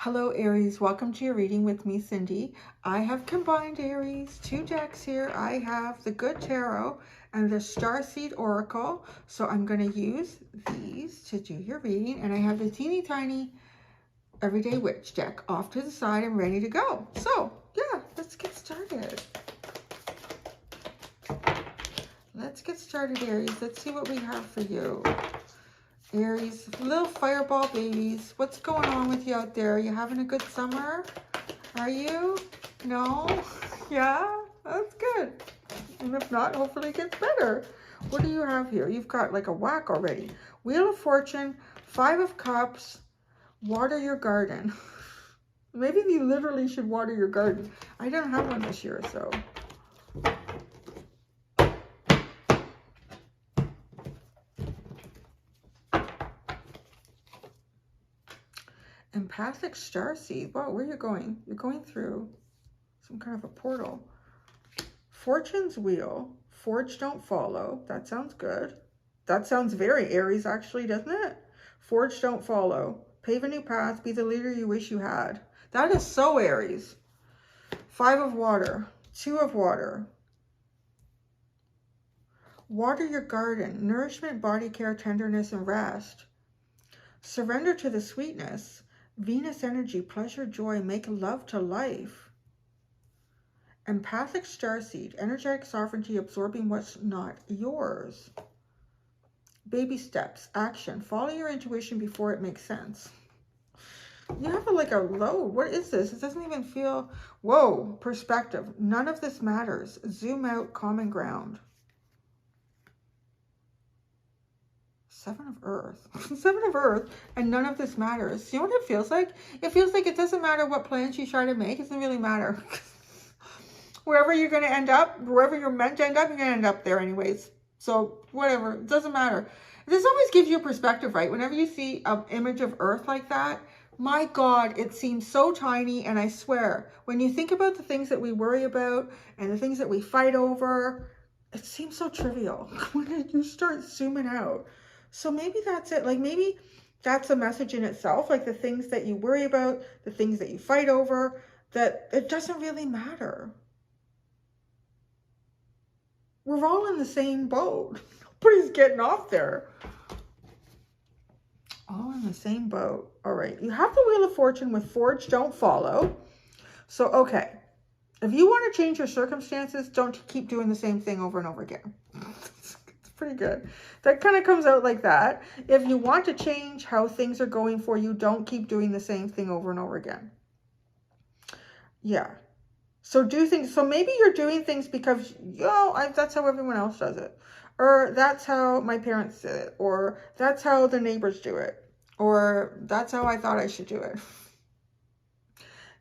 Hello Aries, welcome to your reading with me, Cindy. I have combined Aries, two decks here. I have the Good Tarot and the Starseed Oracle. So I'm going to use these to do your reading. And I have the teeny tiny Everyday Witch deck off to the side and ready to go. So yeah, let's get started. Let's get started, Aries. Let's see what we have for you. Aries, little fireball babies, what's going on with you out there? Are you having a good summer? Are you? No? Yeah? That's good. And if not, hopefully it gets better. What do you have here? You've got like a whack already. Wheel of Fortune, 5 of Cups, water your garden. Maybe you literally should water your garden. I don't have one this year, so. Empathic Starseed. Wow, where are you going? You're going through some kind of a portal. Fortune's Wheel. Forge don't follow. That sounds good. That sounds very Aries, actually, doesn't it? Forge don't follow. Pave a new path. Be the leader you wish you had. That is so Aries. 5 of Water. 2 of Water. Water your garden. Nourishment, body care, tenderness, and rest. Surrender to the sweetness. Venus energy, pleasure, joy, make love to life. Empathic Starseed, energetic sovereignty, absorbing what's not yours. Baby steps, action, follow your intuition before it makes sense. You have like a low, what is this? It doesn't even feel, whoa, perspective. None of this matters. Zoom out, common ground. 7 of Earth. 7 of Earth, and none of this matters. You know what it feels like? It feels like it doesn't matter what plans you try to make. It doesn't really matter. Wherever you're going to end up, wherever you're meant to end up, you're going to end up there anyways. So whatever, it doesn't matter. This always gives you a perspective, right? Whenever you see an image of Earth like that, my God, it seems so tiny. And I swear, when you think about the things that we worry about and the things that we fight over, it seems so trivial when you start zooming out. So maybe that's it. Like maybe that's a message in itself, like the things that you worry about, the things that you fight over, that it doesn't really matter. We're all in the same boat. Nobody's getting off there. All in the same boat. All right. You have the Wheel of Fortune with Forge don't follow. So, okay. If you want to change your circumstances, don't keep doing the same thing over and over again. Pretty good. That kind of comes out like that. If you want to change how things are going for you, don't keep doing the same thing over and over again. Yeah. So do things. So maybe you're doing things because, that's how everyone else does it. Or that's how my parents did it. Or that's how the neighbors do it. Or that's how I thought I should do it.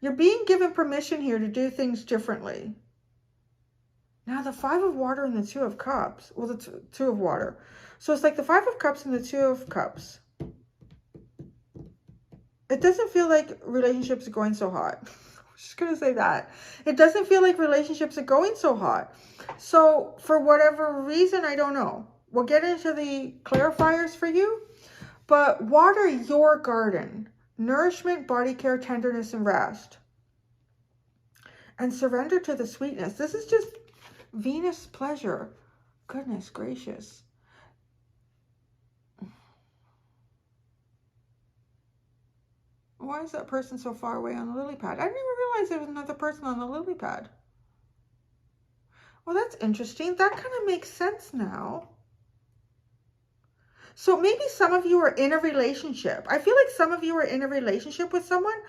You're being given permission here to do things differently. Now, the 5 of Water and the 2 of Cups. Well, the 2 of Water. So it's like the 5 of Cups and the 2 of Cups. It doesn't feel like relationships are going so hot. I'm just going to say that. It doesn't feel like relationships are going so hot. So for whatever reason, I don't know. We'll get into the clarifiers for you. But water your garden. Nourishment, body care, tenderness, and rest. And surrender to the sweetness. This is just Venus pleasure. Goodness gracious. Why is that person so far away on the lily pad? I didn't even realize there was another person on the lily pad. Well, that's interesting. That kind of makes sense now. So maybe some of you are in a relationship. I feel like some of you are in a relationship with someone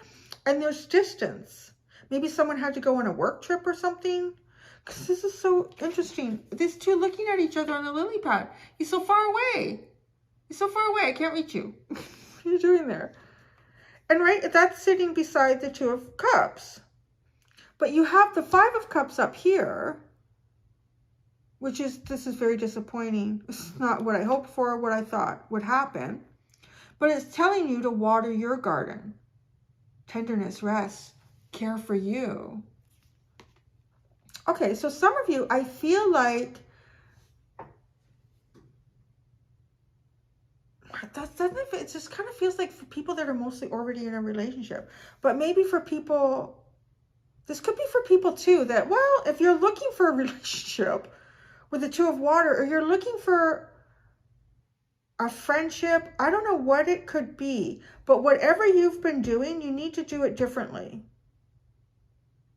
and there's distance. Maybe someone had to go on a work trip or something. Because this is so interesting. These two looking at each other on the lily pad. He's so far away. He's so far away. I can't reach you. What are you doing there? And right, that's sitting beside the 2 of Cups. But you have the 5 of Cups up here. Which is, this is very disappointing. This is not what I hoped for, what I thought would happen. But it's telling you to water your garden. Tenderness, rest, care for you. Okay, so some of you, I feel like, It just kind of feels like for people that are mostly already in a relationship. But maybe for people, this could be for people too that, well, if you're looking for a relationship with the Two of Water, or you're looking for a friendship, I don't know what it could be, but whatever you've been doing, you need to do it differently.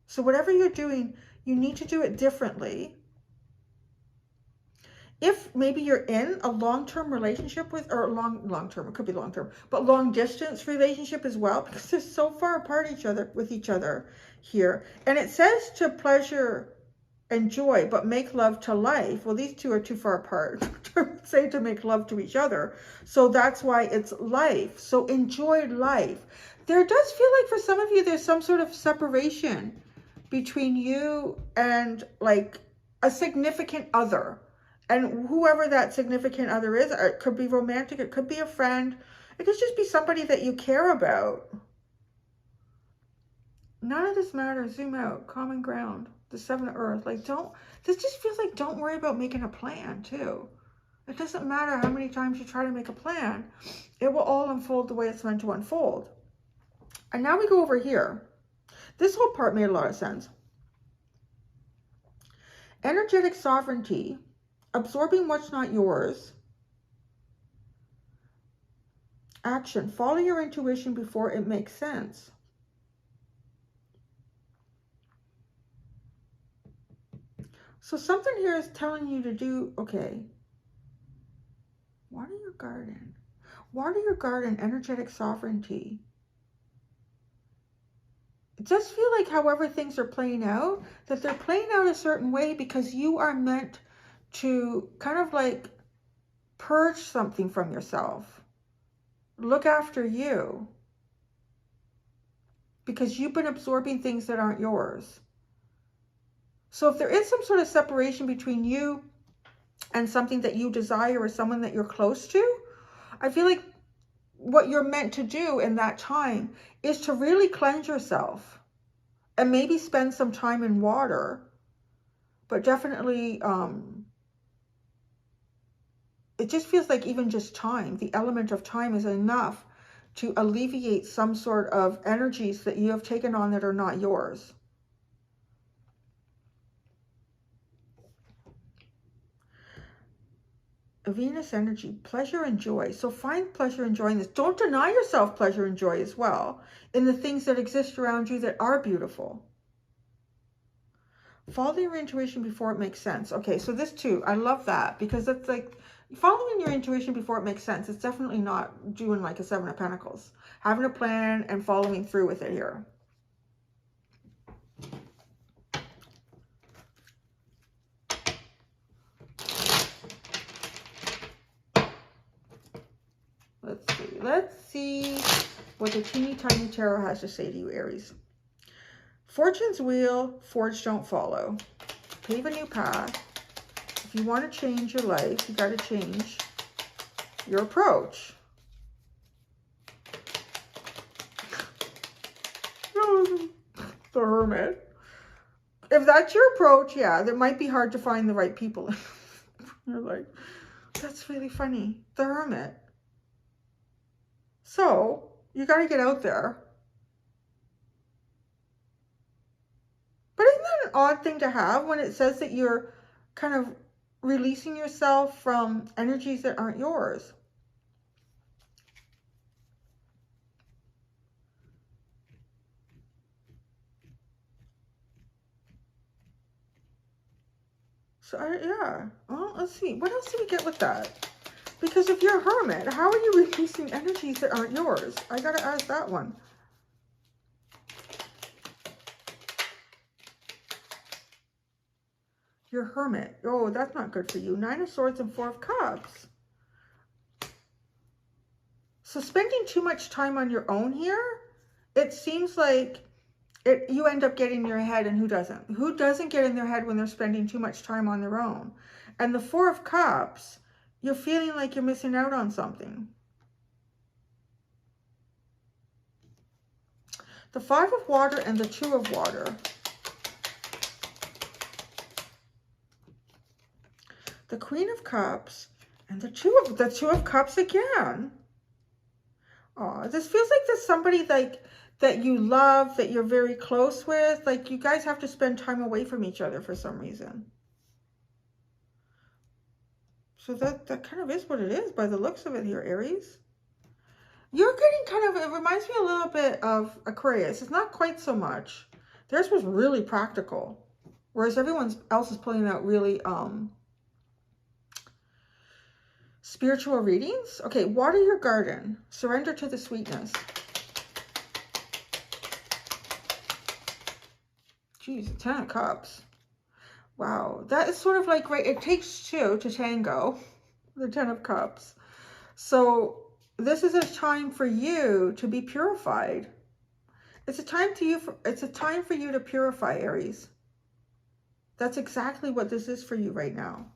So whatever you're doing, you need to do it differently. If maybe you're in a long-term relationship with, or long-term, it could be long-term, but long-distance relationship as well, because they're so far apart with each other here. And it says to pleasure and joy, but make love to life. Well, these two are too far apart to say to make love to each other. So that's why it's life. So enjoy life. There does feel like for some of you, there's some sort of separation between you and like a significant other. And whoever that significant other is, it could be romantic, it could be a friend, it could just be somebody that you care about. None of this matters. Zoom out. Common ground. The Seven of Earth. Like, this just feels like don't worry about making a plan, too. It doesn't matter how many times you try to make a plan. It will all unfold the way it's meant to unfold. And now we go over here. This whole part made a lot of sense. Energetic sovereignty. Absorbing what's not yours. Action. Follow your intuition before it makes sense. So something here is telling you to do, okay. Water your garden. Water your garden, energetic sovereignty. It does feel like however things are playing out, that they're playing out a certain way because you are meant to kind of like purge something from yourself. Look after you. Because you've been absorbing things that aren't yours. So if there is some sort of separation between you and something that you desire or someone that you're close to, I feel like what you're meant to do in that time is to really cleanse yourself and maybe spend some time in water, but definitely, it just feels like even just time, the element of time is enough to alleviate some sort of energies that you have taken on that are not yours. Venus energy, pleasure and joy. So find pleasure and joy in this. Don't deny yourself pleasure and joy as well in the things that exist around you that are beautiful. Follow your intuition before it makes sense. Okay, so this too, I love that because it's like following your intuition before it makes sense. It's definitely not doing like a Seven of Pentacles. Having a plan and following through with it here. Let's see what the teeny tiny tarot has to say to you, Aries. Fortune's wheel, forge don't follow. Pave a new path. If you want to change your life, you got to change your approach. The Hermit. If that's your approach, yeah, it might be hard to find the right people. You're like, that's really funny. The Hermit. So, you got to get out there. But isn't that an odd thing to have when it says that you're kind of releasing yourself from energies that aren't yours? So, yeah. Well, let's see. What else do we get with that? Because if you're a hermit, how are you releasing energies that aren't yours? I got to ask that one. You're a hermit. Oh, that's not good for you. Nine of Swords and Four of Cups. So spending too much time on your own here, it seems like you end up getting in your head, and who doesn't? Who doesn't get in their head when they're spending too much time on their own? And the Four of Cups, you're feeling like you're missing out on something. The Five of Water and the Two of Water. The Queen of Cups And the two of cups again. Oh, this feels like there's somebody like that you love, that you're very close with. Like you guys have to spend time away from each other for some reason. So that kind of is what it is by the looks of it here, Aries. You're getting kind of, it reminds me a little bit of Aquarius. It's not quite so much. Theirs was really practical. Whereas everyone else is pulling out really spiritual readings. Okay, water your garden. Surrender to the sweetness. Jeez, 10 of Cups. Wow, that is sort of like, right, it takes two to tango. The 10 of Cups. So this is a time for you to be purified. It's a time for you to purify, Aries. That's exactly what this is for you right now.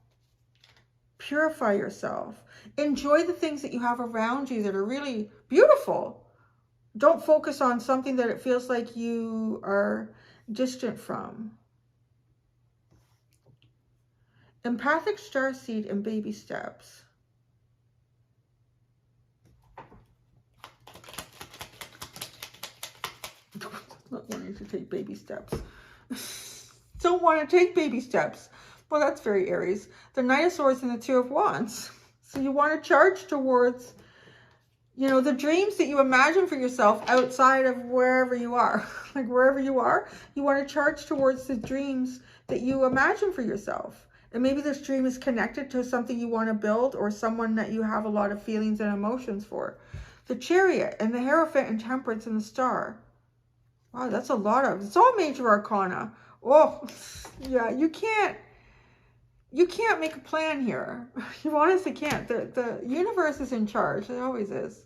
Purify yourself. Enjoy the things that you have around you that are really beautiful. Don't focus on something that it feels like you are distant from. Empathic starseed and baby steps. Not wanting to take baby steps. Don't want to take baby steps. Well, that's very Aries. The Knight of Swords and the Two of Wands. So you want to charge towards, you know, the dreams that you imagine for yourself outside of wherever you are. Like wherever you are, you want to charge towards the dreams that you imagine for yourself. And maybe this dream is connected to something you want to build or someone that you have a lot of feelings and emotions for. The Chariot and the Hierophant and Temperance and the Star. Wow, that's a lot of, it's all major arcana. Oh, yeah, you can't make a plan here. You honestly can't. The universe is in charge. It always is.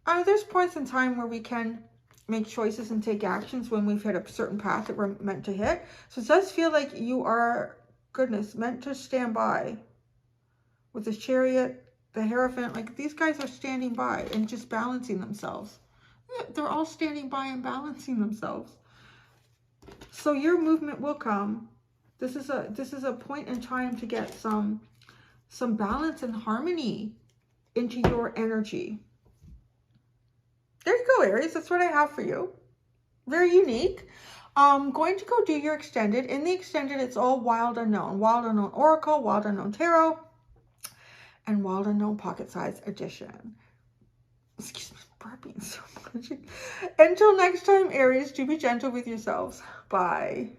There's points in time where we can make choices and take actions when we've hit a certain path that we're meant to hit. So it does feel like you are, goodness, meant to stand by. With the Chariot, the Hierophant, like these guys are standing by and just balancing themselves. Yeah, they're all standing by and balancing themselves. So your movement will come. This is a point in time to get some balance and harmony into your energy. There you go, Aries. That's what I have for you. Very unique. Going to go do your extended. In the extended, it's all Wild Unknown. Wild Unknown Oracle, Wild Unknown Tarot, and Wild Unknown Pocket Size Edition. Excuse me, burping so much. Until next time, Aries, do be gentle with yourselves. Bye.